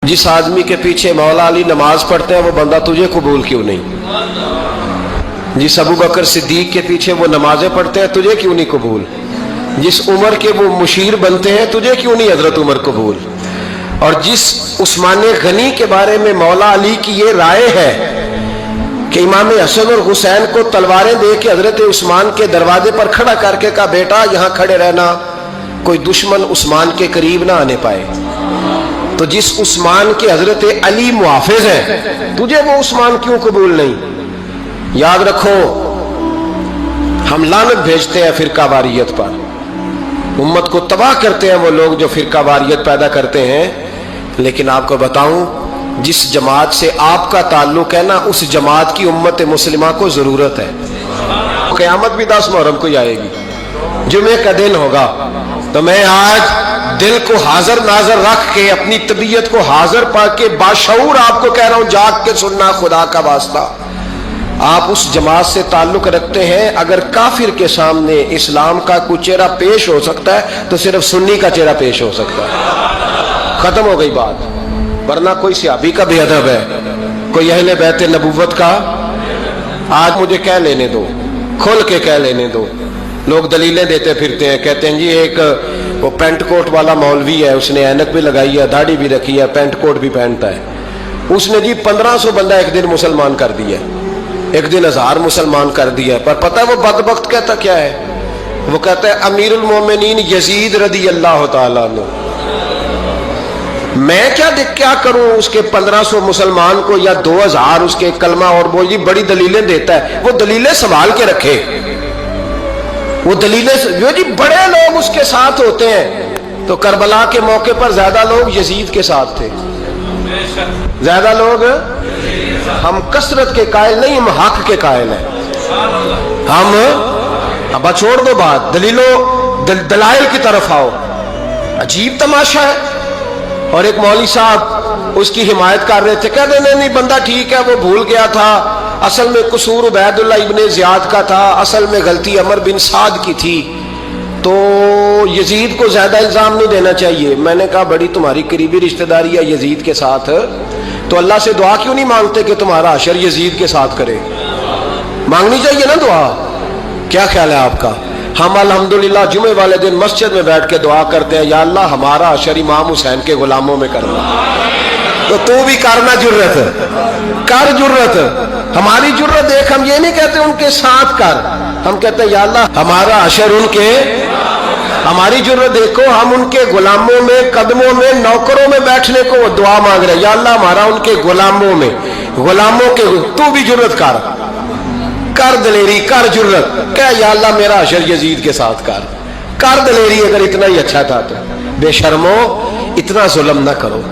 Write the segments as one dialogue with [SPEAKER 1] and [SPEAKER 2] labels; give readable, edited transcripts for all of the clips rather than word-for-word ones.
[SPEAKER 1] जिस आदमी के पीछे मौला अली नमाज पढ़ते हैं वो बंदा तुझे कबूल क्यों नहीं? जिस अबू बकर सिद्दीक के पीछे वो नमाजें पढ़ते हैं तुझे क्यों नहीं कबूल? जिस उमर के वो मुशीर बनते हैं तुझे क्यों नहीं हजरत उमर कबूल? और जिस उस्मान गनी के बारे में मौला अली की ये राय है कि इमाम हसन और हुसैन को तलवारें दे के हजरत उस्मान के दरवाजे पर खड़ा करके कहा बेटा यहाँ खड़े रहना, कोई दुश्मन उस्मान के करीब ना आने पाए। तो जिस उस्मान के हजरत अली मुहाफिज हैं तुझे वो उस्मान क्यों कबूल नहीं? याद रखो, हम लानत भेजते हैं फिरका वारियत पर, उम्मत को तबाह करते हैं वो लोग जो फिरका वारियत पैदा करते हैं। लेकिन आपको बताऊं, जिस जमात से आपका ताल्लुक है ना, उस जमात की उम्मत मुस्लिमा को जरूरत है। क़यामत भी 10 मुहर्रम को आएगी, जुमे का दिन होगा। तो मैं आज दिल को हाजिर नाजर रख के, अपनी तबीयत को हाजिर पा के बाशऊर आपको कह रहा हूं, जाग के सुनना खुदा का वास्ता। आप उस जमात से ताल्लुक रखते हैं, अगर काफिर के सामने इस्लाम का कोई चेहरा पेश हो सकता है तो सिर्फ सुन्नी का चेहरा पेश हो सकता है। खत्म हो गई बात। वरना कोई सहाबी का बेअदब है, कोई अहले बैत नबुव्वत का, आज मुझे कह लेने दो, खोल के कह लेने दो। लोग दलीलें देते फिरते हैं, कहते हैं जी एक वो पेंट कोट वाला मौलवी है, उसने ऐनक भी लगाई है, दाढ़ी भी रखी है, पेंट कोट भी पहनता है, उसने जी 1500 बंदा एक दिन मुसलमान कर दिया, एक दिन 1000 मुसलमान कर दिया। पर पता है वो बदबख्त कहता क्या है? वो कहता है अमीरुल मोमिनीन यजीद रदी अल्लाह ताला अन्हु, मैं क्या करूं उसके 1500 मुसलमान को या 2000 उसके कलमा और वो जी बड़ी दलीलें देता है। वो दलीलें संभाल के रखे, वो दलीलें जो जी बड़े लोग उसके साथ होते हैं। तो करबला के मौके पर ज्यादा लोग यजीद के साथ थे, ज्यादा लोग, हम कसरत के कायल नहीं, हम हक के कायल हैं। हम अब छोड़ दो बात, दलाइल की तरफ आओ। अजीब तमाशा है। और एक मौलवी साहब उसकी हिमायत कर रहे थे, कहते नहीं बंदा ठीक है, वो भूल गया था, असल में कसूर उबैदुल्लाह इब्ने ज़ियाद का था, असल में गलती अमर बिन साद की थी, तो यजीद को ज्यादा इल्जाम नहीं देना चाहिए। मैंने कहा बड़ी तुम्हारी करीबी रिश्तेदारी है यजीद के साथ, तो अल्लाह से दुआ क्यों नहीं मांगते कि तुम्हारा हशर यजीद के साथ करे? मांगनी चाहिए ना दुआ। क्या ख्याल है आपका? हम अल्हम्दुलिल्लाह जुमे वाले दिन मस्जिद में बैठ के दुआ करते हैं, या अल्लाह हमारा हशर इमाम हुसैन के गुलामों में करना। तो तू भी करना, जुर्रत कर, जुर्रत हमारी जुर्रत देख। हम ये नहीं कहते उनके साथ कर, हम कहते हैं या अल्लाह हमारा हशर उनके, हमारी जुर्रत देखो, हम उनके गुलामों में, कदमों में, नौकरों में बैठने को दुआ मांग रहे हैं, या अल्लाह हमारा उनके गुलामों में, गुलामों के। तू भी जुर्रत कर दलेरी, कर जुर्रत, क्या या अल्लाह मेरा हशर यजीद के साथ कर दलेरी। अगर इतना ही अच्छा था तो बेशर्मो इतना जुल्म ना करो,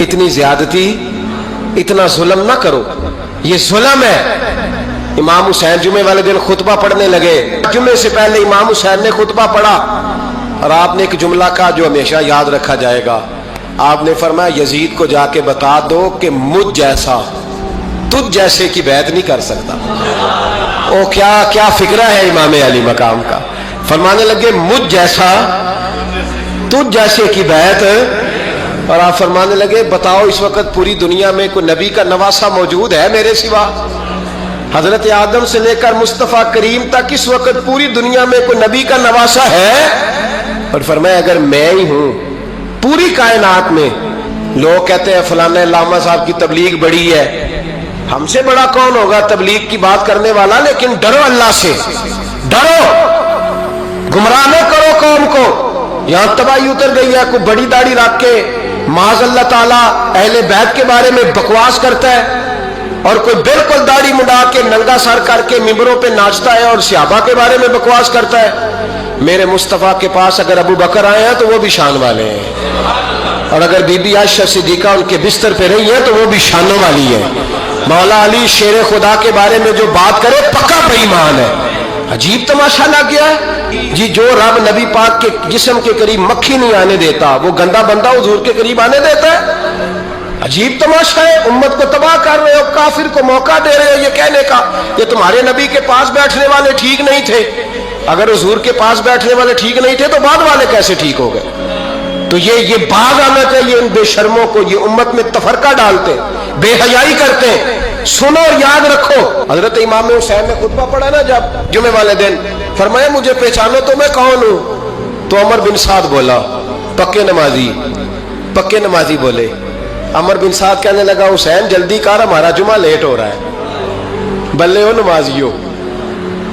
[SPEAKER 1] इतनी ज्यादती, इतना जुल्म ना करो, ये जुल्म है। इमाम हुसैन जुमे वाले दिन खुतबा पढ़ने लगे, जुमे से पहले इमाम हुसैन ने खुतबा पढ़ा और आपने एक जुमला कहा जो हमेशा याद रखा जाएगा। आपने फरमाया यजीद को जाके बता दो कि मुझ जैसा तुझ जैसे की बैत नहीं कर सकता। ओ क्या फिक्रा है इमाम अली मकाम का। फरमाने लगे मुझ जैसा तुझ जैसे की बैत, और आप फरमाने लगे बताओ इस वक्त पूरी दुनिया में कोई नबी का नवासा मौजूद है मेरे सिवा? हजरत आदम से लेकर मुस्तफा करीम तक इस वक्त पूरी दुनिया में कोई नबी का नवासा है? और फरमाया अगर मैं ही हूं पूरी कायनात में। लोग कहते हैं फलाना लामा साहब की तबलीग बड़ी है, हमसे बड़ा कौन होगा तबलीग की बात करने वाला? लेकिन डरो अल्लाह से, डरो, गुमराह न करो कौम को। यहां तबाही उतर गई है, कोई बड़ी दाढ़ी रख के माज़ अल्लाह ताला अहले बैत के बारे में बकवास करता है, और कोई बिल्कुल दाढ़ी मुंडा के नंगा सर करके मिंबरों पे नाचता है और सहाबा के बारे में बकवास करता है। मेरे मुस्तफा के पास अगर अबू बकर आए हैं तो वो भी शान वाले हैं, और अगर बीबी आयशा सिद्दीका उनके बिस्तर पे रही है तो वो भी शानों वाली है। मौला अली शेर खुदा के बारे में जो बात करे पक्का बेईमान है। अजीब तमाशा लग गया है जी। जो रब नबी पाक के जिस्म के करीब मक्खी नहीं आने देता, वो गंदा बंदा हुजूर के करीब आने देता है? अजीब तमाशा है। उम्मत को तबाह कर रहे हो, काफिर को मौका दे रहे हो ये कहने का ये तुम्हारे नबी के पास बैठने वाले ठीक नहीं थे। अगर हुजूर के पास बैठने वाले ठीक नहीं थे तो बाद वाले कैसे ठीक हो गए? تو یہ باغ آنا چاہیے ان بے شرموں کو، یہ امت میں تفرقہ ڈالتے، بے حیائی کرتے ہیں۔ سنو اور یاد رکھو، حضرت امام حسین نے خطبہ پڑھا نا جب جمعے والے دن، فرمایا مجھے پہچانو تو میں کون ہوں؟ تو عمر بن سعد بولا، پکے نمازی بولے۔ عمر بن سعد کہنے لگا حسین جلدی کر، ہمارا جمعہ لیٹ ہو رہا ہے۔ بلے ہو نمازیو،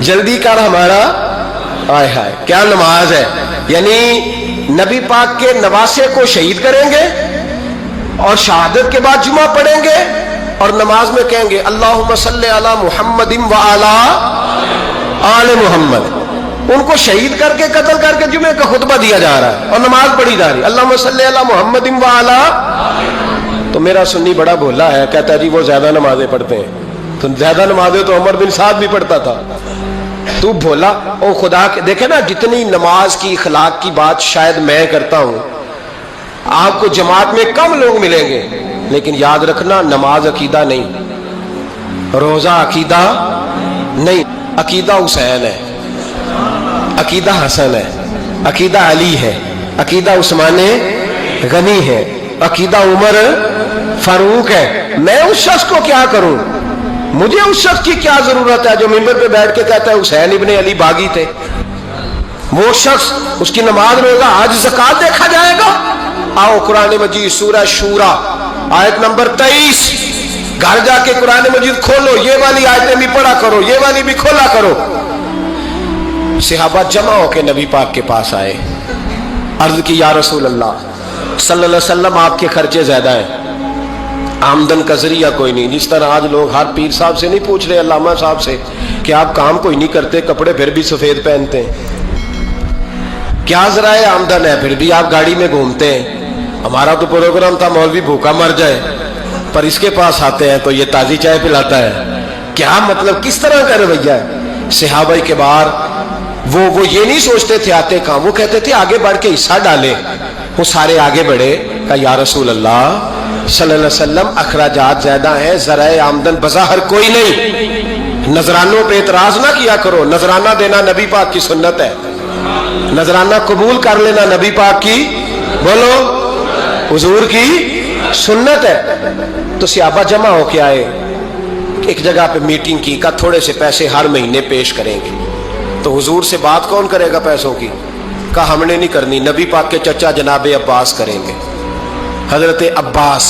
[SPEAKER 1] جلدی کر ہمارا، آئے ہائے کیا نماز ہے! یعنی نبی پاک کے نواسے کو شہید کریں گے اور شہادت کے بعد جمعہ پڑھیں گے اور نماز میں کہیں گے اللہم صلی علی محمد وعلی آل محمد۔ ان کو شہید کر کے قتل کر کے جمعے کا خطبہ دیا جا رہا ہے اور نماز پڑھی جا رہی ہے اللہم صلی علی محمد وعلی۔ تو میرا سنی بڑا بھولا ہے، کہتا ہے جی وہ زیادہ نمازیں پڑھتے ہیں۔ تو زیادہ نمازیں تو عمر بن سعد بھی پڑھتا تھا، تو بھولا۔ او خدا کے دیکھے نا، جتنی نماز کی اخلاق کی بات شاید میں کرتا ہوں، آپ کو جماعت میں کم لوگ ملیں گے، لیکن یاد رکھنا نماز عقیدہ نہیں، روزہ عقیدہ نہیں، عقیدہ حسین ہے، عقیدہ حسن ہے، عقیدہ علی ہے، عقیدہ عثمان غنی ہے، عقیدہ عمر فاروق ہے۔ میں اس شخص کو کیا کروں؟ مجھے اس شخص کی کیا ضرورت ہے جو ممبر پہ بیٹھ کے کہتا ہے حسین ابن علی باغی تھے؟ وہ شخص، اس کی نماز میں ہوگا آج زکوٰۃ دیکھا جائے گا۔ آؤ قرآن مجید سورہ شورا آیت نمبر 23، گھر جا کے قرآن مجید کھولو، یہ والی آیتیں بھی پڑھا کرو، یہ والی بھی کھولا کرو۔ صحابہ جمع ہو کے نبی پاک کے پاس آئے، عرض کی یا رسول اللہ صلی اللہ علیہ وسلم آپ کے خرچے زیادہ ہیں، آمدن کا ذریعہ کوئی نہیں۔ جس طرح آج لوگ ہر پیر صاحب سے نہیں پوچھ رہے، علامہ صاحب سے، کہ آپ کام کوئی نہیں کرتے، کپڑے پھر بھی سفید پہنتے ہیں، کیا ذرائع آمدن ہے، پھر بھی آپ گاڑی میں گھومتے ہیں۔ ہمارا تو پروگرام تھا مولوی بھوکا مر جائے، پر اس کے پاس آتے ہیں تو یہ تازی چائے پلاتا ہے۔ کیا مطلب، کس طرح کا رویہ ہے؟ صحابہ کے بار وہ یہ نہیں سوچتے تھے آتے کام، وہ کہتے تھے آگے بڑھ کے حصہ ڈالے۔ وہ سارے آگے بڑھے، کہا یا رسول اللہ صلی اللہ علیہ وسلم اخراجات زیادہ ہیں، ذرائع آمدن بظاہر کوئی نہیں، نذرانوں پہ اعتراض نہ کیا کرو، نذرانہ دینا نبی پاک کی سنت ہے، نذرانہ قبول کر لینا نبی پاک کی، بولو حضور کی سنت ہے۔ تو صحابہ جمع ہو کے آئے، ایک جگہ پہ میٹنگ کی، کہا تھوڑے سے پیسے ہر مہینے پیش کریں گے۔ تو حضور سے بات کون کرے گا پیسوں کی؟ کہا ہم نے نہیں کرنی، نبی پاک کے چچا جناب عباس کریں گے۔ حضرت عباس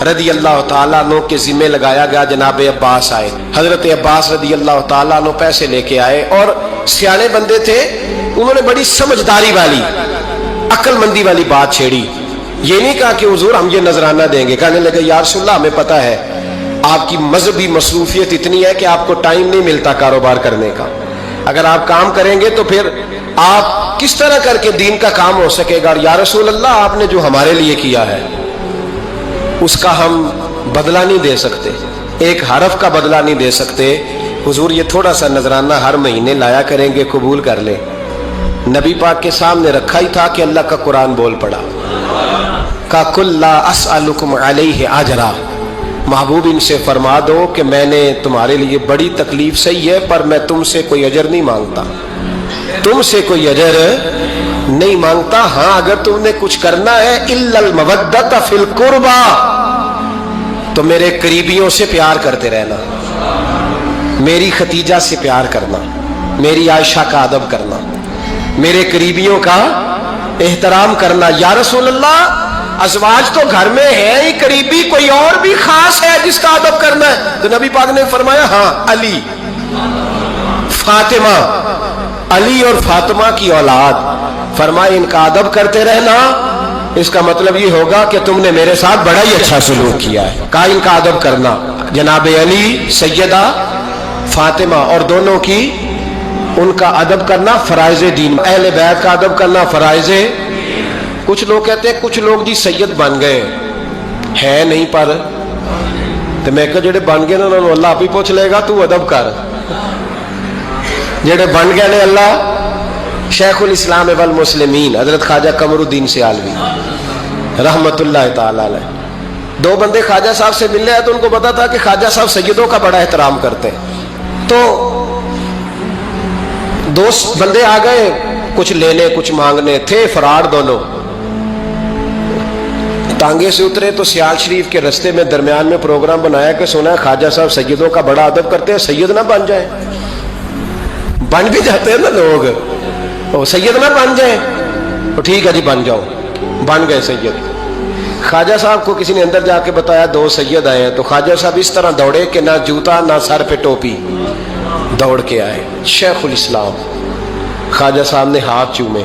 [SPEAKER 1] رضی اللہ تعالیٰ عنہ کے ذمہ لگایا گیا، جناب عباس آئے، حضرت عباس رضی اللہ تعالیٰ عنہ پیسے لے کے آئے، اور سیانے بندے تھے، انہوں نے بڑی سمجھداری والی، عقل مندی والی بات چھیڑی۔ یہ نہیں کہا کہ حضور ہم یہ نذرانہ دیں گے، کہنے لگے یا رسول اللہ ہمیں پتہ ہے آپ کی مذہبی مصروفیت اتنی ہے کہ آپ کو ٹائم نہیں ملتا کاروبار کرنے کا، اگر آپ کام کریں گے تو پھر آپ کس طرح کر کے دین کا کام ہو سکے گا؟ یا رسول اللہ آپ نے جو ہمارے لیے کیا ہے اس کا ہم بدلہ نہیں دے سکتے، ایک حرف کا بدلہ نہیں دے سکتے، حضور یہ تھوڑا سا نذرانہ ہر مہینے لایا کریں گے، قبول کر لیں۔ نبی پاک کے سامنے رکھا ہی تھا کہ اللہ کا قرآن بول پڑا، کا کل لا اسألکم علیہ اجرا، محبوب ان سے فرما دو کہ میں نے تمہارے لیے بڑی تکلیف سہی ہے، پر میں تم سے کوئی اجر نہیں مانگتا، تم سے کوئی اجر نہیں مانگتا۔ ہاں اگر تم نے کچھ کرنا ہے الا المودۃ فی القربى، تو میرے قریبیوں سے پیار کرتے رہنا، میری ختیجہ سے پیار کرنا، میری عائشہ کا ادب کرنا، میرے قریبیوں کا احترام کرنا۔ یا رسول اللہ ازواج تو گھر میں ہے ہی، قریبی کوئی اور بھی خاص ہے جس کا ادب کرنا ہے؟ تو نبی پاک نے فرمایا ہاں علی، فاطمہ، علی اور فاطمہ کی اولاد، فرمائے ان کا ادب کرتے رہنا، اس کا مطلب یہ ہوگا کہ تم نے میرے ساتھ بڑا ہی اچھا سلوک کیا ہے۔ کہا ان کا ادب کرنا، جناب علی، سیدہ فاطمہ، اور دونوں کی ان کا ادب کرنا فرائض دین، اہل بیت کا ادب کرنا فرائض۔ کچھ لوگ کہتے ہیں کچھ لوگ جی سید بن گئے ہے نہیں، پر تو میں کہ جڑے بن گئے انہوں نے اللہ آپ ہی پوچھ لے گا، تو ادب کر، جڑے بن گئے نے اللہ۔ شیخ الاسلام والمسلمین حضرت خواجہ قمر الدین سیالوی رحمت اللہ تعالی علیہ، دو بندے خواجہ صاحب سے ملنے آئے تو ان کو پتا تھا کہ خواجہ صاحب سیدوں کا بڑا احترام کرتے ہیں، تو دو بندے آ گئے کچھ لینے کچھ مانگنے، تھے فرار دونوں۔ टांगे से उतरे तो सियाल शरीफ के रास्ते में दरमियान में प्रोग्राम बनाया कि सुना ख्वाजा साहब सैयदों का बड़ा अदब करते हैं, सैयद ना बन जाए। बन भी जाते हैं ना लोग, वो सैयद ना बन जाए, तो ठीक है जी बन जाओ, बन गए सैयद। ख्वाजा साहब को किसी ने अंदर जाके बताया 2 सैयद आए हैं, तो ख्वाजा साहब इस तरह दौड़े कि ना जूता ना सर पे टोपी, दौड़ के आए। शेखुल इस्लाम ख्वाजा साहब ने हाथ चूमे,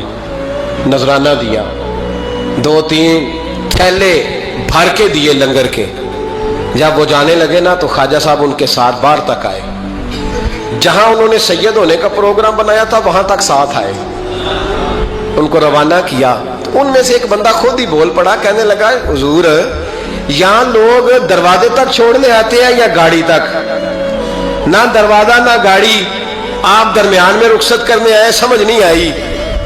[SPEAKER 1] नजराना दिया, 2-3 थैले भर के दिए लंगर के। जब वो जाने लगे ना तो ख्वाजा साहब उनके साथ बाहर तक आए, जहां उन्होंने सैयद होने का प्रोग्राम बनाया था वहां तक साथ आए, उनको रवाना किया। तो उनमें से एक बंदा खुद ही बोल पड़ा, कहने लगा हुजूर यहाँ लोग दरवाजे तक छोड़ने आते हैं या गाड़ी तक? ना दरवाजा ना गाड़ी, आप दरमियान में रुखसत करने आए, समझ नहीं आई।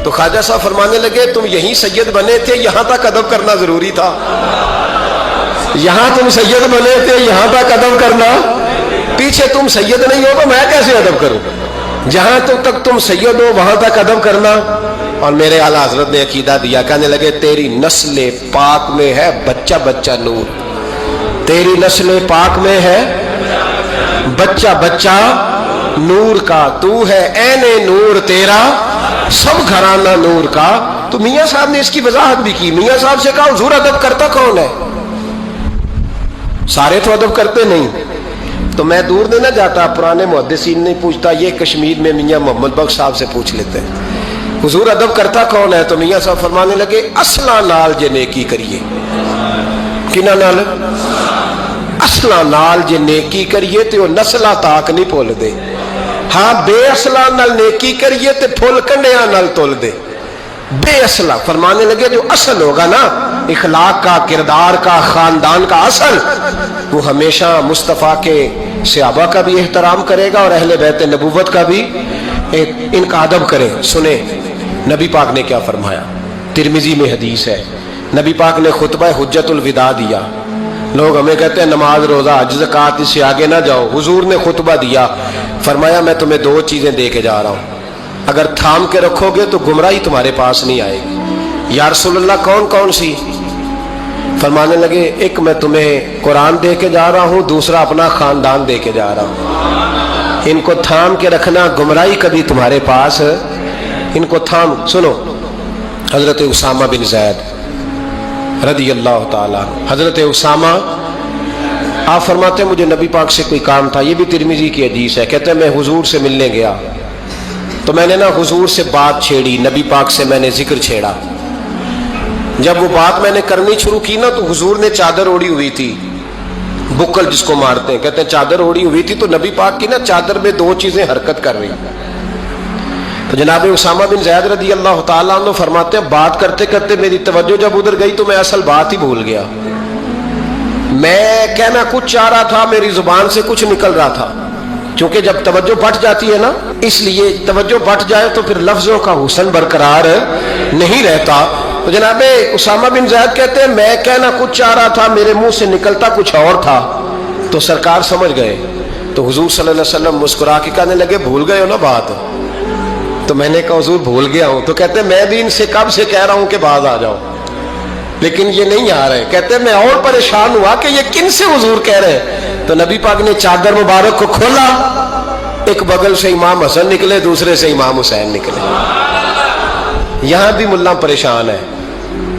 [SPEAKER 1] तो ख्वाजा साहब फरमाने लगे तुम यहीं सैयद बने थे, यहां तक अदब करना जरूरी था। यहां तुम सैयद बने थे, यहां तक अदब करना, पीछे तुम सैयद नहीं हो तो मैं कैसे अदब करूं? जहां तक तुम सैयद हो वहां तक अदब करना। और मेरे आला हजरत ने अकीदा दिया, कहने लगे तेरी नस्ल पाक में है बच्चा बच्चा नूर, तेरी नस्ल पाक में है बच्चा बच्चा नूर का, तू है ऐने नूर तेरा सब घराना नूर का। तो मियां साहब ने इसकी वजाहत भी की। मियां साहब से कहा हुजूर अदब करता कौन है? सारे तो अदब करते नहीं। तो मैं दूर नहीं ना जाता, पुराने मुहद्दिसीन नहीं पूछता, ये कश्मीर में मियां मोहम्मद बख्श साहब से पूछ लेते हैं हुजूर अदब करता कौन है? तो मियां साहब फरमाने लगे असला नाल जे नेकी करिए। किना नाल? असला नाल जे नेकी करिए तो नस्ला ताक नहीं भुल दे। हाँ बेअसला नाल नेकी करिए तो फुल कंडिया नाल तुल दे। बेअसला फरमाने लगे जो असल होगा ना इखलाक का, किरदार का, खानदान का असल, वो हमेशा मुस्तफ़ा के सहाबा का भी एहतराम करेगा और अहले बैत नबूवत का भी इनका अदब करे। सुने नबी पाक ने क्या फरमाया, तिरमिजी में हदीस है, नबी पाक ने खुतबा हुज्जतुल विदा दिया। लोग हमें कहते हैं नमाज रोजा हज ज़कात इससे आगे ना जाओ, हुजूर ने खुतबा दिया, फरमाया मैं तुम्हें 2 चीजें दे के जा रहा हूं, अगर थाम के रखोगे तो गुमराही तुम्हारे पास नहीं आएगी। या रसूलल्लाह कौन कौन सी? फरमाने लगे एक मैं तुम्हें कुरान दे के जा रहा हूं, दूसरा अपना खानदान दे के जा रहा हूं। इनको थाम के रखना, गुमराही कभी तुम्हारे पास, इनको थाम। सुनो हजरत उसामा बिन ज़ैद रदी अल्लाह ताला, हजरत उसामा आप फरमाते मुझे नबी पाक से कोई काम था, ये भी तिरमिजी की हदीस है। कहते हैं मैं हुजूर से मिलने गया तो मैंने ना हुजूर से बात छेड़ी, नबी पाक से मैंने जिक्र छेड़ा। जब वो बात मैंने करनी शुरू की ना तो हुजूर ने चादर ओढ़ी हुई थी, बुक्कल जिसको मारते हैं, कहते हैं चादर ओढ़ी हुई थी। तो नबी पाक की ना चादर में 2 चीजें हरकत कर रही। तो जनाब उसामा बिन ज़ैद रदी अल्लाह ताला अन्हु फरमाते हैं बात करते करते मेरी तवज्जो जब उधर गई तो मैं असल बात ही भूल गया। मैं कहना कुछ चाह रहा था, मेरी जुबान से कुछ निकल रहा था, क्योंकि जब तवज्जो बट जाती है ना, इसलिए तवज्जो बट जाए तो फिर लफ्जों का हुस्न बरकरार नहीं रहता। तो जनाब उसामा बिन ज़ैद कहते हैं मैं कहना कुछ चाह रहा था, मेरे मुंह से निकलता कुछ और था। तो सरकार समझ गए। तो हुजूर सल्लल्लाहु अलैहि वसल्लम मुस्कुरा के कहने लगे भूल गए हो ना बात? तो मैंने कहा हुजूर भूल गया हूं। तो कहते मैं भी इनसे कब से कह रहा हूं कि बाज आ जाओ, लेकिन ये नहीं आ रहे। कहते मैं और परेशान हुआ कि ये किन से हुजूर कह रहे हैं। तो नबी पाक ने चादर मुबारक को खोला, एक बगल से इमाम हसन निकले, दूसरे से इमाम हुसैन निकले। यहां भी मुल्ला परेशान है,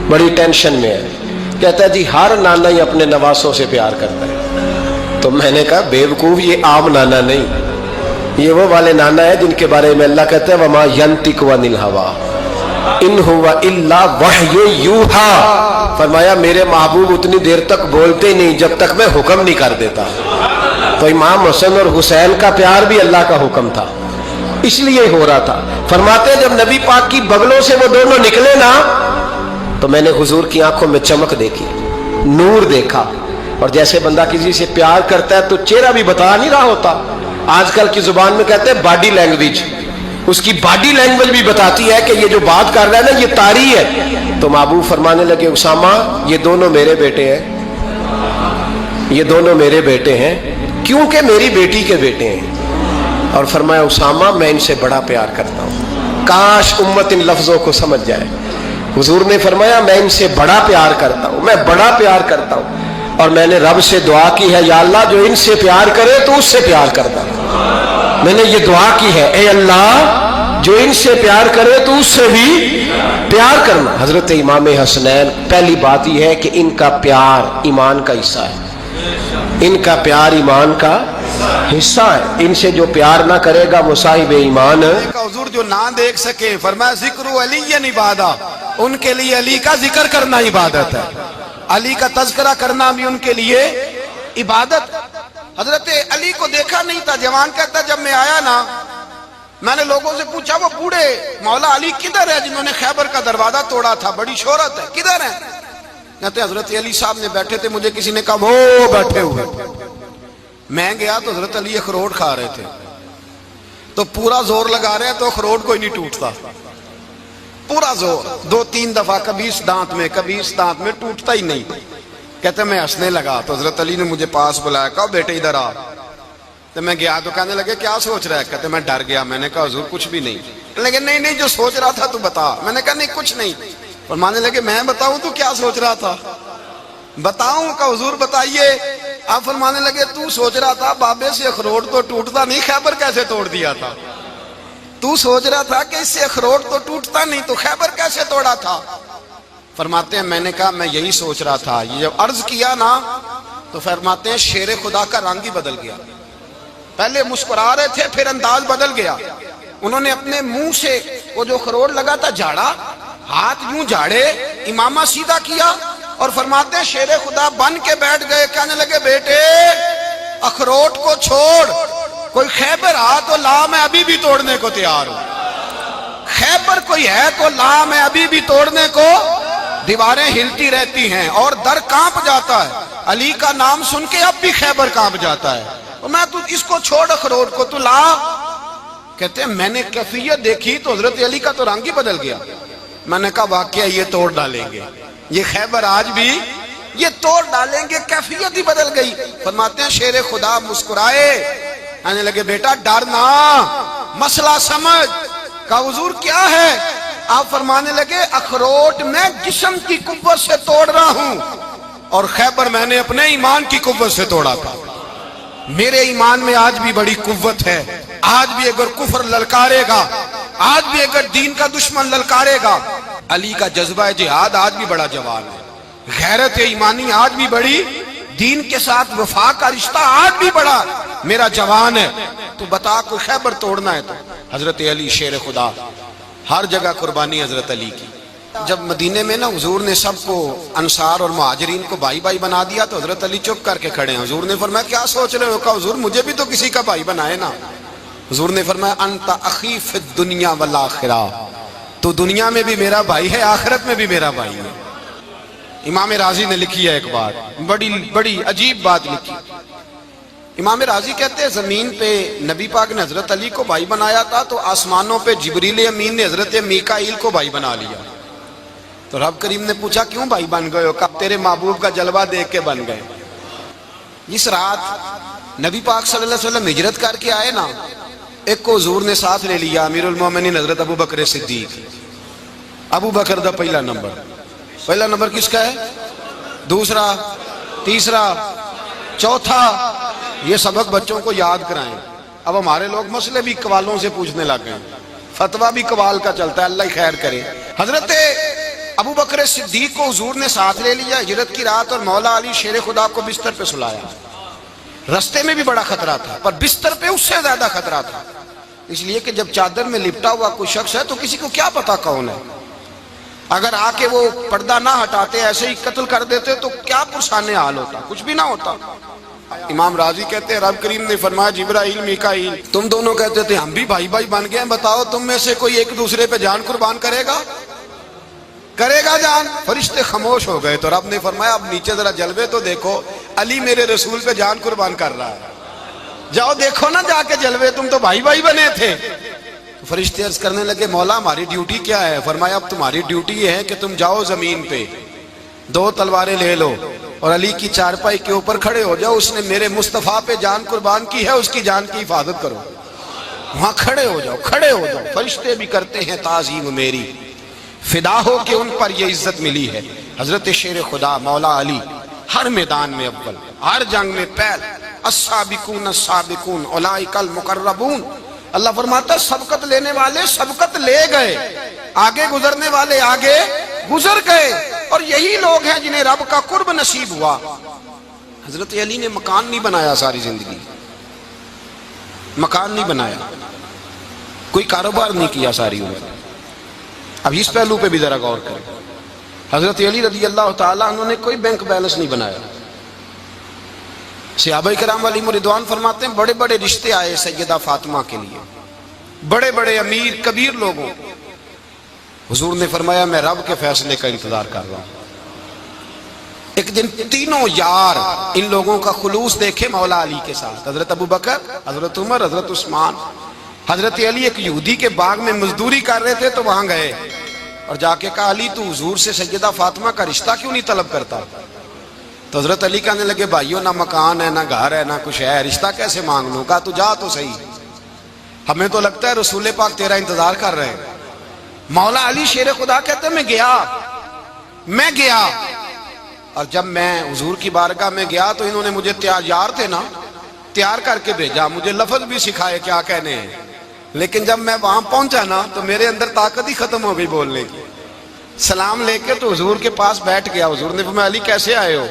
[SPEAKER 1] बड़ी टेंशन में है। कहता है जी हर नाना ही अपने नवासों से प्यार करता है। तो मैंने कहा बेवकूफ, ये आम नाना नहीं, ये वो वाले नाना है जिनके बारे में अल्लाह कहते हैं वमा यंतिकु अनिल हवा इन हुवा इल्ला वह्यु यूहा। फरमाया मेरे महबूब उतनी देर तक बोलते नहीं जब तक मैं हुक्म नहीं कर देता। तो इमाम हसन और हुसैन का प्यार भी अल्लाह का हुक्म था, इसलिए हो रहा था। फरमाते जब नबी पाक की बगलों से वो दोनों निकले ना तो मैंने हुजूर की आंखों में चमक देखी, नूर देखा। और जैसे बंदा किसी से प्यार करता है तो चेहरा भी बता नहीं रहा होता, आजकल की जुबान में कहते हैं बॉडी लैंग्वेज, उसकी बॉडी लैंग्वेज भी बताती है कि ये जो बात कर रहा है ना ये तारी है। तो महबूब फरमाने लगे उसामा ये दोनों मेरे बेटे हैं, ये दोनों मेरे बेटे हैं क्योंकि मेरी बेटी के बेटे हैं। और फरमाया उसामा मैं इनसे बड़ा प्यार करता हूं। काश उम्मत इन लफ्जों को समझ जाए। हुजूर ने फरमाया मैं इनसे बड़ा प्यार करता हूं, मैं बड़ा प्यार करता हूं, और मैंने रब से दुआ की है, या अल्लाह जो इनसे प्यार करे तो उससे प्यार करता। मैंने ये दुआ की है, ए अल्लाह जो इनसे प्यार करे तो उससे भी प्यार करना। हजरत इमाम हसनैन, पहली बात यह है कि इनका प्यार ईमान का हिस्सा है, इनका प्यार ईमान का हिस्सा है। इनसे जो प्यार ना करेगा वो साहिब ईमान है।
[SPEAKER 2] हुजूर जो ना देख सके, फरमाया जिक्र अली इबादा, उनके लिए अली का जिक्र करना इबादत है, अली का तज़किरा करना भी उनके लिए इबादत। हजरत अली को देखा नहीं था, जवान कहता जब मैं आया ना, मैंने लोगों से पूछा वो बूढ़े मौला अली किधर है जिन्होंने खैबर का दरवाजा तोड़ा था, बड़ी शोहरत है, किधर है? कहते हजरत अली साहब ने बैठे थे, मुझे किसी ने कहा वो बैठे हुए। मैं गया तो हजरत अली अखरोट खा रहे थे, तो पूरा जोर लगा रहे हैं तो अखरोट कोई नहीं टूटता, पूरा जोर, 2-3 दफा, कभी इस दांत में कभी इस दांत में, टूटता ही नहीं। कहते मैं हंसने लगा तो हजरत अली ने मुझे पास बुलाया, कहा बेटे इधर आ। तो मैं गया तो कहने लगे क्या सोच रहा है? कहते मैं डर गया। मैंने कहा हुजूर कुछ भी नहीं। लेकिन नहीं नहीं जो सोच रहा था तू बता। मैंने कहा नहीं कुछ नहीं। और मानने लगे मैं बताऊं तू क्या सोच रहा था? बताऊं? का हुजूर बताइए। आप फरमाने लगे तू सोच रहा था बाबे से अखरोट तो टूटता नहीं, खैबर कैसे तोड़ दिया था? तू सोच रहा था कि इससे अखरोट तो टूटता नहीं, तो खैबर कैसे तोड़ा था? फरमाते हैं मैंने कहा मैं यही सोच रहा था। ये जब अर्ज किया ना तो फरमाते हैं शेर खुदा का रंग ही बदल गया। पहले मुस्कुरा रहे थे, फिर अंदाज बदल गया। उन्होंने अपने मुंह से वो जो अखरोट लगा था झाड़ा, हाथ यूं झाड़े, इमामा सीधा किया और फरमाते हैं शेर खुदा बन के बैठ गए। कहने लगे बेटे अखरोट को छोड़, कोई खैबर आ तो ला, मैं अभी भी तोड़ने को तैयार हूं। खैबर कोई है तो ला, मैं अभी भी तोड़ने को। दीवारें हिलती रहती हैं और दर कांप जाता है। अली का नाम सुन के अब भी खैबर कांप जाता है। और मैं तू इसको छोड़ अखरोट को, तू ला। कहते हैं मैंने कैफियत देखी तो हजरत अली का तो रंग ही बदल गया। मैंने कहा वाकया ये तोड़ डालेंगे, ये खैबर आज भी ये तोड़ डालेंगे, कैफियत ही बदल गई। फरमाते हैं शेर खुदा मुस्कुराए, आने लगे बेटा डर ना, मसला समझ। का हुजूर क्या है? आप फरमाने लगे अखरोट मैं जिस्म की कुव्वत से तोड़ रहा हूं और खैबर मैंने अपने ईमान की कुव्वत से तोड़ा था। मेरे ईमान में आज भी बड़ी कुव्वत है। आज भी अगर कुफर ललकारेगा, आज भी अगर दीन का दुश्मन ललकारेगा, अली का जज्बा जिहाद आज भी बड़ा जवान है। गैरत ईमानी आज भी बड़ी, दीन के साथ वफा का रिश्ता आज भी बड़ा मेरा जवान है। तो बता कोई खैबर तोड़ना है तो हजरत अली शेर खुदा, हर जगह कुर्बानी हजरत अली की। जब मदीने में ना हुजूर ने सबको अंसार और मुहाजिरीन को भाई भाई बना दिया तो हजरत अली चुप करके खड़े हैं। हुजूर ने फरमाया क्या सोच रहे हो? कहा हुजूर मुझे भी तो किसी का भाई बनाए ना। हुजूर ने फरमाया अंता अखी फिद दुनिया वल आखिरा, तो दुनिया में भी मेरा भाई है, आखिरत में भी मेरा भाई है। इमाम राजी ने लिखी है एक बात, बड़ी बड़ी अजीब बात लिखी। इमाम राजी कहते हैं जमीन पे नबी पाक ने हजरत अली को भाई बनाया था तो आसमानों पे जिब्रील अमीन ने हजरत मीकाईल को भाई बना लिया। तो रब करीम ने पूछा क्यों भाई बन गए हो? कब तेरे महबूब का जलवा देख के बन गए। इस रात नबी पाक सल्लल्लाहु अलैहि वसल्लम हिजरत करके आए ना, एक को हुजूर ने साथ ले लिया, अमीरुल मोमिनीन हजरत अबू बकर सिद्दीक। अबू बकर दा पहला नंबर किसका है? दूसरा, तीसरा, चौथा। ये सबक बच्चों को याद कराएं। अब हमारे लोग मसले भी कवालों से पूछने लग गए, फतवा भी कवाल का चलता है, अल्लाह ही खैर करे। हजरत अबू बकर सिद्दीक को हुजूर ने साथ ले लिया हिजरत की रात और मौला अली शेर खुदा को बिस्तर पे सुलाया। रस्ते में भी बड़ा खतरा था पर बिस्तर पे उससे ज्यादा खतरा था, इसलिए कि जब चादर में लिपटा हुआ कोई शख्स है तो किसी को क्या पता कौन है। अगर आके वो पर्दा ना हटाते ऐसे ही कत्ल कर देते तो क्या पुरसाने हाल होता, कुछ भी ना होता। इमाम राजी कहते हैं रब करीम ने फरमाया जिब्राइल मीकाईल तुम दोनों कहते थे हम भी भाई भाई बन गए, बताओ तुम में से कोई एक दूसरे पे जान कुर्बान करेगा जान? फरिश्ते खामोश हो गए। तो रब ने फरमाया अब नीचे जरा जलवे तो देखो, अली मेरे रसूल पे जान कुर्बान कर रहा है, जाओ देखो ना जाके जलवे, तुम तो भाई भाई बने थे। तो फरिश्ते अर्ज करने लगे मौला हमारी ड्यूटी क्या है? फरमाया अब तुम्हारी ड्यूटी ये है कि तुम जाओ जमीन पे 2 तलवारें ले लो और अली की चारपाई के ऊपर खड़े हो जाओ, उसने मेरे मुस्तफा पे जान कुर्बान की है, उसकी जान की हिफाजत करो। वहां खड़े हो जाओ। फरिश्ते भी करते हैं ताजीम मेरी, فدا ہو کہ ان پر یہ عزت ملی ہے. حضرت شیر خدا مولا علی ہر میدان میں اول، ہر جنگ میں پہل. السابقون السابقون اولئک المقربون. اللہ فرماتا ہے سبقت لینے والے سبقت لے گئے، آگے گزرنے والے آگے گزر گئے، اور یہی لوگ ہیں جنہیں رب کا قرب نصیب ہوا. حضرت علی نے مکان نہیں بنایا ساری زندگی، مکان نہیں بنایا، کوئی کاروبار نہیں کیا ساری عمر. اب اس پہلو پہ بھی ذرا غور کریں. حضرت علی رضی اللہ تعالیٰ انہوں نے کوئی بینک بیلنس نہیں بنایا. صحابہ کرام علیہم رضوان فرماتے ہیں بڑے بڑے رشتے آئے سیدہ فاطمہ کے لیے، بڑے بڑے امیر کبیر لوگوں. حضور نے فرمایا میں رب کے فیصلے کا انتظار کر رہا ہوں. ایک دن تینوں یار ان لوگوں کا خلوص دیکھے مولا علی کے ساتھ، حضرت ابوبکر، حضرت عمر، حضرت عثمان. حضرت علی ایک یہودی کے باغ میں مزدوری کر رہے تھے تو وہاں گئے اور جا کے کہا علی تو حضور سے سیدہ فاطمہ کا رشتہ کیوں نہیں طلب کرتا؟ تو حضرت علی کہنے لگے بھائیو نہ مکان ہے نہ گھر ہے نہ کچھ ہے، رشتہ کیسے مانگ لوں؟ کہا تو جا تو صحیح، ہمیں تو لگتا ہے رسول پاک تیرا انتظار کر رہے ہیں. مولا علی شیر خدا کہتے ہیں میں گیا اور جب میں حضور کی بارگاہ میں گیا تو انہوں نے مجھے یار تھے نا تیار کر کے بھیجا، مجھے لفظ بھی سکھائے کیا کہنے ہیں، لیکن جب میں وہاں پہنچا نا تو میرے اندر طاقت ہی ختم ہو گئی بولنے کی. سلام لے کے تو حضور کے پاس بیٹھ گیا. حضور نے فرمایا علی کیسے آئے ہو؟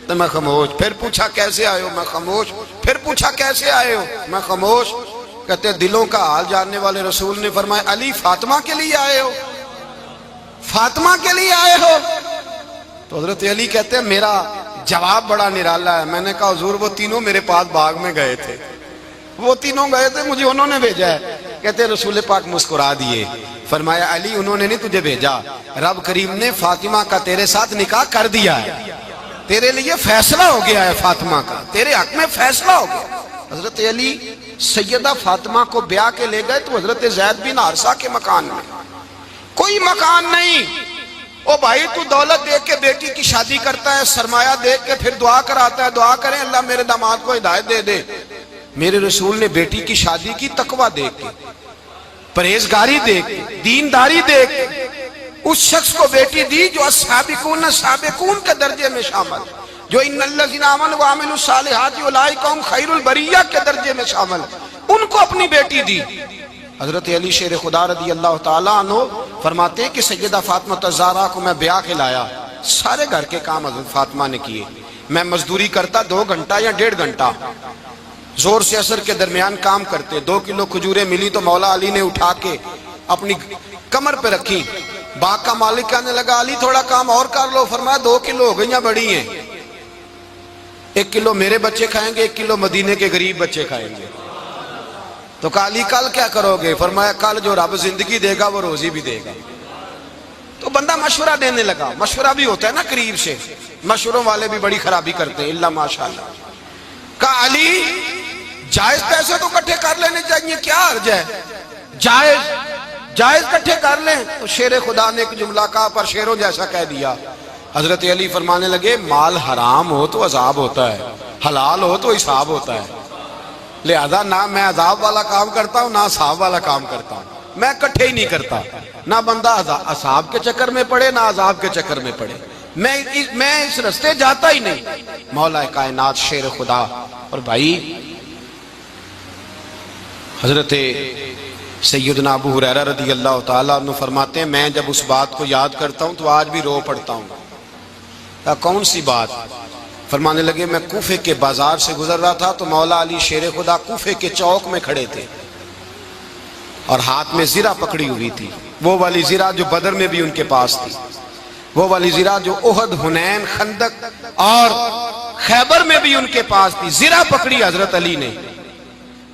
[SPEAKER 2] تو میں خاموش. پھر پوچھا کیسے آئے ہو؟ میں خاموش. پھر پوچھا کیسے آئے ہو؟ میں خاموش. کہتے دلوں کا حال جاننے والے رسول نے فرمایا علی فاطمہ کے لیے آئے ہو؟ فاطمہ کے لیے آئے ہو؟ تو حضرت علی کہتے ہیں میرا جواب بڑا نرالا ہے. میں نے کہا حضور وہ تینوں میرے پاس باغ میں گئے تھے، وہ تینوں گئے تھے، مجھے انہوں نے بھیجا ہے. کہتے ہیں رسول پاک مسکرا دیے، فرمایا علی انہوں نے نہیں تجھے بھیجا، رب کریم نے فاطمہ کا تیرے ساتھ نکاح کر دیا ہے، تیرے لیے فیصلہ ہو گیا ہے فاطمہ کا، تیرے حق میں فیصلہ ہو گیا. حضرت علی سیدہ فاطمہ کو بیاہ کے لے گئے تو حضرت زید بن حارثہ کے مکان میں کوئی مکان نہیں. او بھائی تو دولت دیکھ کے بیٹی کی شادی کرتا ہے، سرمایہ دیکھ کے پھر دعا کراتا ہے، دعا کریں اللہ میرے داماد کو ہدایت دے دے. میرے رسول نے بیٹی کی شادی کی تقوی دیکھ کے، پرہیزگاری دیکھ کے، دینداری دیکھ کے اس شخص کو بیٹی دی جو السابقون السابقون کے درجے میں شامل، جو ان الذین آمنوا وعملوا الصالحات اولئک هم خیر البریہ کے درجے میں شامل، ان کو اپنی بیٹی دی. حضرت علی شیر خدا رضی اللہ تعالیٰ عنہ فرماتے ہیں کہ سیدہ فاطمہ الزہرا کو میں بیاہ کے لایا، سارے گھر کے کام حضرت فاطمہ نے کیے. میں مزدوری کرتا 2 گھنٹہ یا 1.5 گھنٹہ، زور سے عصر کے درمیان کام کرتے. 2 کلو کھجوریں ملی تو مولا علی نے اٹھا کے اپنی کمر پہ رکھی. باغ کا مالک کہنے لگا علی تھوڑا کام اور کر لو. فرمایا 2 کلو ہو گئیں بڑی ہیں، 1 کلو میرے بچے کھائیں گے، 1 کلو مدینے کے غریب بچے کھائیں گے. تو کہا علی کل کیا کرو گے؟ فرمایا کل جو رب زندگی دے گا وہ روزی بھی دے گا. تو بندہ مشورہ دینے لگا. مشورہ بھی ہوتا ہے نا قریب سے، مشوروں والے بھی بڑی خرابی کرتے ہیں اللہ ماشاءاللہ. کہا علی جائز پیسے تو کٹھے کر لینے چاہیے، کیا حرج ہے، جائز کٹھے کر لیں. تو شیر خدا نے ایک جملہ کہا پر شیروں جیسا کہہ دیا. حضرت علی فرمانے لگے مال حرام ہو تو عذاب ہوتا ہے، حلال ہو تو حساب ہوتا ہے، لہذا نہ میں عذاب والا کام کرتا ہوں نہ حساب والا کام کرتا ہوں، میں کٹھے ہی نہیں کرتا. نہ بندہ حساب کے چکر میں پڑے نہ عذاب کے چکر میں پڑے، میں اس رستے جاتا ہی نہیں. مولا کائنات شیر خدا. اور بھائی حضرت سیدنا ابو ہریرہ رضی اللہ تعالیٰ عنہ فرماتے ہیں میں جب اس بات کو یاد کرتا ہوں تو آج بھی رو پڑتا ہوں. کون سی بات؟ فرمانے لگے میں کوفے کے بازار سے گزر رہا تھا تو مولا علی شیر خدا کوفے کے چوک میں کھڑے تھے اور ہاتھ میں زرہ پکڑی ہوئی تھی، وہ والی زرہ جو بدر میں بھی ان کے پاس تھی، وہ والی زرہ جو احد، حنین، خندق اور خیبر میں بھی ان کے پاس تھی. زرہ پکڑی حضرت علی نے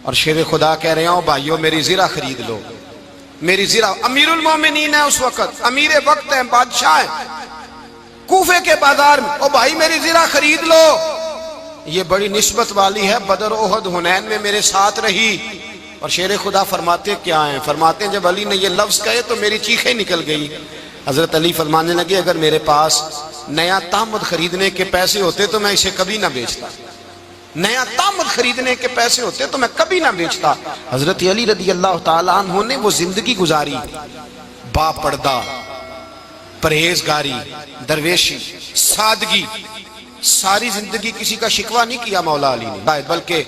[SPEAKER 2] اور شیر خدا کہہ رہے ہوں بھائیو میری زرہ خرید لو. میری زرہ، امیر المومنین ہے اس وقت، امیر وقت ہے، بادشاہ ہے کوفے کے بازار میں. او بھائی میری زرہ خرید لو. یہ بڑی نسبت والی ہے، بدر، احد، حنین میں میرے ساتھ رہی. اور شیر خدا فرماتے کیا ہیں؟ فرماتے ہیں جب علی نے یہ لفظ کہے تو میری چیخیں نکل گئی. حضرت علی فرمانے لگے اگر میرے پاس نیا تامد خریدنے کے پیسے ہوتے تو میں اسے کبھی نہ بیچتا، نیا تامد خریدنے کے پیسے ہوتے تو میں کبھی نہ بیچتا. حضرت علی رضی اللہ تعالیٰ عنہ نے وہ زندگی گزاری با پردہ پرہیزگاری، درویشی، سادگی، ساری زندگی کسی کا شکوہ نہیں کیا مولا علی نے، بلکہ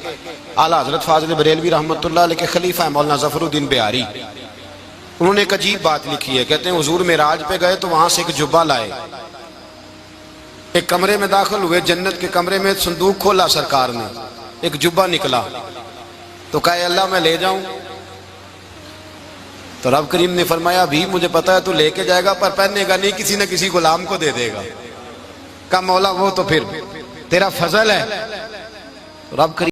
[SPEAKER 2] اعلیٰ حضرت فاضل بریلوی رحمۃ اللہ علیہ کے خلیفہ مولانا ظفر الدین بہاری، انہوں نے ایک عجیب بات لکھی ہے. کہتے ہیں حضور معراج پہ گئے تو وہاں سے ایک جبہ لائے، ایک کمرے میں داخل ہوئے، جنت کے کمرے میں صندوق کھولا سرکار نے، ایک جبہ نکلا تو کہا اے اللہ میں لے جاؤں؟ تو رب کریم نے فرمایا ابھی مجھے پتا ہے تو لے کے جائے گا پر پہننے گا نہیں، کسی نہ کسی غلام کو دے دے گا. کہا مولا وہ تو پھر تیرا فضل ہے. رب کریم